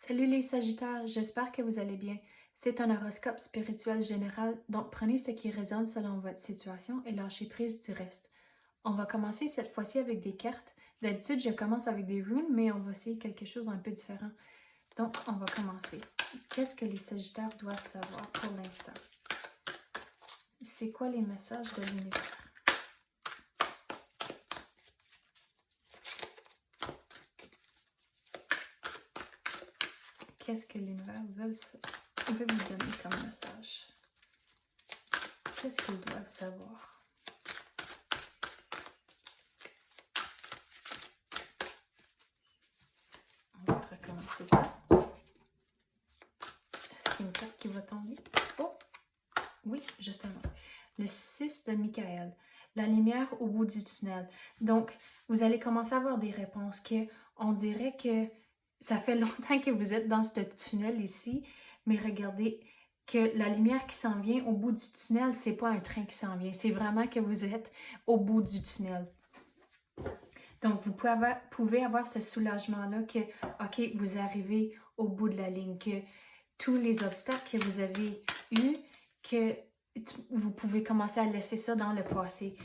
Salut les Sagittaires, j'espère que vous allez bien. C'est un horoscope spirituel général, donc prenez ce qui résonne selon votre situation et lâchez prise du reste. On va commencer cette fois-ci avec des cartes. D'habitude, je commence avec des runes, mais on va essayer quelque chose un peu différent. Donc, on va commencer. Qu'est-ce que les Sagittaires doivent savoir pour l'instant? C'est quoi les messages de l'univers? Qu'est-ce que l'univers veut vous donner comme message? Qu'est-ce qu'ils doivent savoir? On va recommencer ça. Est-ce qu'il y a une carte qui va tomber? Oh! Oui, justement. Le 6 de Michael. La lumière au bout du tunnel. Donc, vous allez commencer à avoir des réponses que on dirait que ça fait longtemps que vous êtes dans ce tunnel ici, mais regardez que la lumière qui s'en vient au bout du tunnel, c'est pas un train qui s'en vient, c'est vraiment que vous êtes au bout du tunnel. Donc, vous pouvez avoir ce soulagement-là que, OK, vous arrivez au bout de la ligne, que tous les obstacles que vous avez eus, que vous pouvez commencer à laisser ça dans le passé,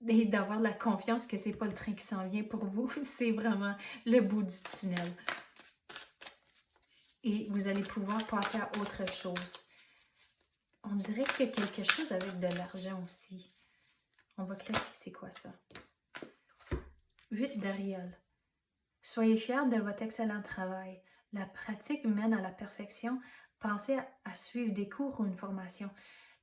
et d'avoir la confiance que c'est pas le train qui s'en vient pour vous, c'est vraiment le bout du tunnel. Et vous allez pouvoir passer à autre chose. On dirait qu'il y a quelque chose avec de l'argent aussi. On va clarifier c'est quoi ça. 8 d'Ariel. Soyez fiers de votre excellent travail. La pratique mène à la perfection. Pensez à suivre des cours ou une formation.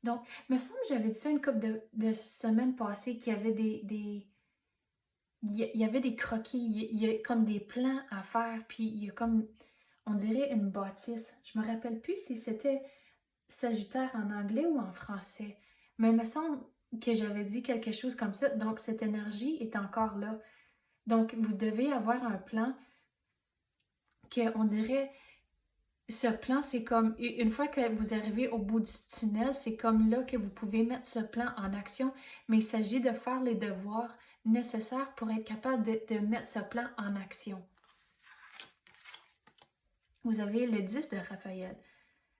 Donc, il me semble que j'avais dit ça une couple de semaines passées qu'il y avait il y avait des croquis, il y a comme des plans à faire, puis il y a comme, on dirait une bâtisse. Je me rappelle plus si c'était Sagittaire en anglais ou en français, mais il me semble que j'avais dit quelque chose comme ça. Donc, cette énergie est encore là. Donc, vous devez avoir un plan on dirait, ce plan, c'est comme, une fois que vous arrivez au bout du tunnel, c'est comme là que vous pouvez mettre ce plan en action, mais il s'agit de faire les devoirs nécessaires pour être capable de mettre ce plan en action. Vous avez le 10 de Raphaël.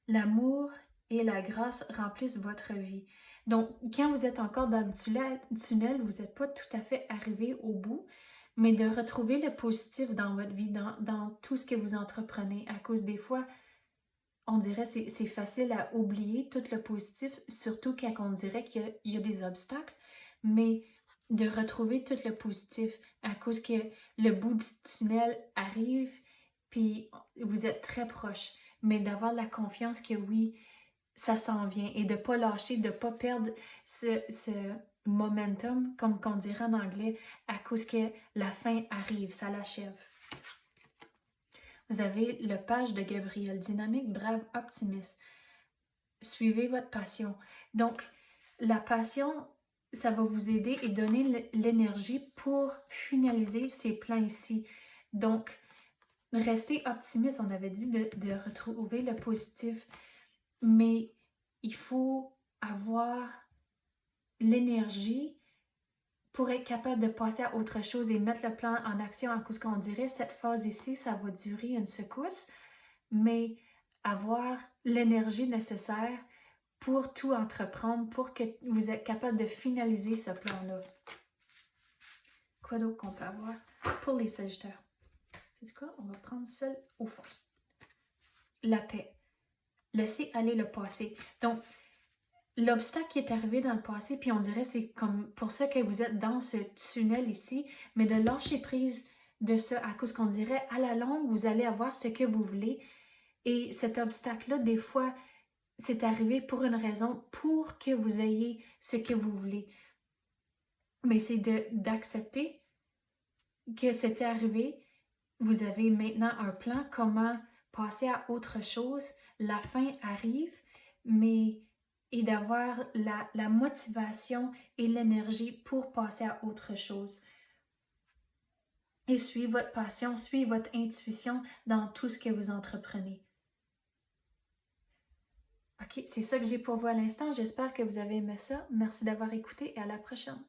L'amour et la grâce remplissent votre vie. Donc, quand vous êtes encore dans le tunnel, vous n'êtes pas tout à fait arrivé au bout, mais de retrouver le positif dans votre vie, dans tout ce que vous entreprenez. À cause des fois, on dirait que c'est facile à oublier tout le positif, surtout quand on dirait qu'il y a des obstacles, mais de retrouver tout le positif à cause que le bout du tunnel arrive, puis vous êtes très proche, mais d'avoir la confiance que oui, ça s'en vient et de ne pas lâcher, de ne pas perdre ce momentum, comme qu'on dirait en anglais, à cause que la fin arrive, ça l'achève. Vous avez le page de Gabriel, dynamique, brave, optimiste. Suivez votre passion. Donc, la passion, ça va vous aider et donner l'énergie pour finaliser ces plans ici. Donc, restez optimiste, on avait dit de retrouver le positif, mais il faut avoir l'énergie pour être capable de passer à autre chose et mettre le plan en action à cause qu'on dirait cette phase ici, ça va durer une secousse, mais avoir l'énergie nécessaire pour tout entreprendre, pour que vous êtes capable de finaliser ce plan-là. Quoi d'autre qu'on peut avoir pour les Sagittaires? C'est quoi? On va prendre celle au fond. La paix. Laissez aller le passé. Donc, l'obstacle qui est arrivé dans le passé, puis on dirait c'est comme pour ça que vous êtes dans ce tunnel ici, mais de lâcher prise de ça à cause qu'on dirait à la longue, vous allez avoir ce que vous voulez. Et cet obstacle-là, des fois, c'est arrivé pour une raison, pour que vous ayez ce que vous voulez. Mais c'est d'accepter que c'était arrivé. Vous avez maintenant un plan, comment passer à autre chose. La fin arrive, mais et d'avoir la motivation et l'énergie pour passer à autre chose. Et suivez votre passion, suivez votre intuition dans tout ce que vous entreprenez. OK, c'est ça que j'ai pour vous à l'instant. J'espère que vous avez aimé ça. Merci d'avoir écouté et à la prochaine.